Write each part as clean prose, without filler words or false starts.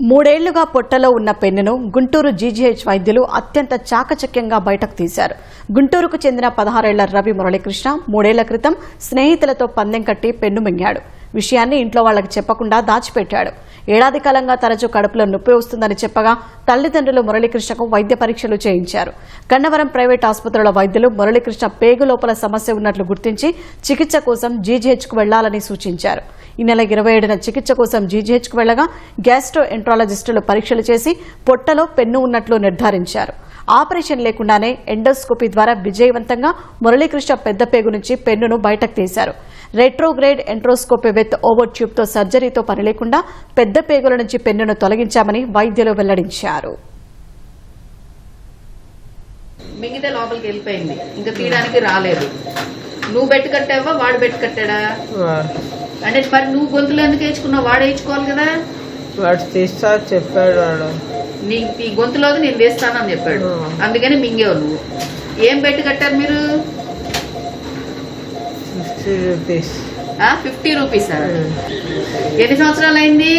మూడేళ్లుగా పొట్టలో ఉన్న పెన్నును గుంటూరు జీజీహెచ్ వైద్యులు అత్యంత చాకచక్యంగా బయటకు తీశారు. గుంటూరుకు చెందిన 16 ఏళ్ల రవి మురళీకృష్ణ 3 ఏళ్ల క్రితం స్నేహితులతో పందెం కట్టి పెన్ను మింగాడు. విషయాన్ని ఇంట్లో వాళ్లకు చెప్పకుండా దాచిపెట్టాడు. ఏడాది కాలంగా తరచూ కడుపులో నొప్పి వస్తుందని చెప్పగా తల్లిదండ్రులు మురళీకృష్ణకు వైద్య పరీక్షలు చేయించారు. గన్నవరం ప్రైవేట్ ఆసుపత్రుల వైద్యులు మురళీకృష్ణ పేగు లోపల సమస్య ఉన్నట్లు గుర్తించి చికిత్స కోసం జీజీహెచ్కు వెళ్లాలని సూచించారు. ఈ నెల 27న చికిత్స కోసం జీజీహెచ్కు వెళ్లగా గ్యాస్ట్రో ఎంట్రాలజిస్టులు పరీక్షలు చేసి పొట్టలో పెన్ను ఉన్నట్లు నిర్ధారించారు. ఆపరేషన్ లేకుండానే ఎండోస్కోపీ ద్వారా విజయవంతంగా మురళీకృష్ణ పెద్ద పేగు నుంచి పెన్నును బయటకు తీశారు. రెట్రోగ్రేడ్ ఎంట్రోస్కోపీ విత్ ఓవర్ ట్యూబ్తో సర్జరీతో పని లేకుండా పెద్ద పేగుల నుంచి పెన్నును తొలగించామని వైద్యులు వెల్లడించారు. మిగతా లోపలికి వెళ్ళిపోయింది, ఇంకా తీయడానికి రాలేదు. నువ్వు బెట్టు కట్టావా వాడు బెట్టు కట్టాడా? అంటే మరి నువ్వు గొంతులో ఎందుకు వేయించుకున్నావు? వాడు వేయించుకోవాలి కదా. వాడు తీస్తా చెప్పాడు. వాడు ఈ గొంతులోకి నేను వేస్తానని చెప్పాడు, అందుకని మింగేవు. నువ్వు ఏం బెట్టు కట్టారు మీరు? 50 రూపీస్. 50 రూపీసా? ఎన్ని సంవత్సరాలు అయింది?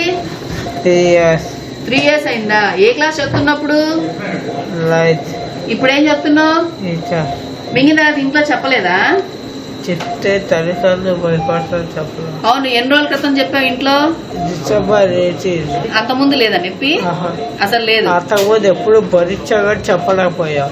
3 ఇయర్స్ అయిందా? ఏ క్లాస్ చదువుతున్నప్పుడు? ఇప్పుడు ఏం చెప్తున్నావు? మింగిన తర్వాత ఇంట్లో చెప్పలేదా? చెప్తే తల్లిదండ్రులు భయపడతారు. చెప్పలేదు. అవును, ఎన్ని రోజుల క్రితం చెప్పావు ఇంట్లో? అంత ముందు లేదా నొప్పి? అసలు లేదు. అంతకుముందు ఎప్పుడు భరించా చెప్పలేకపోయా.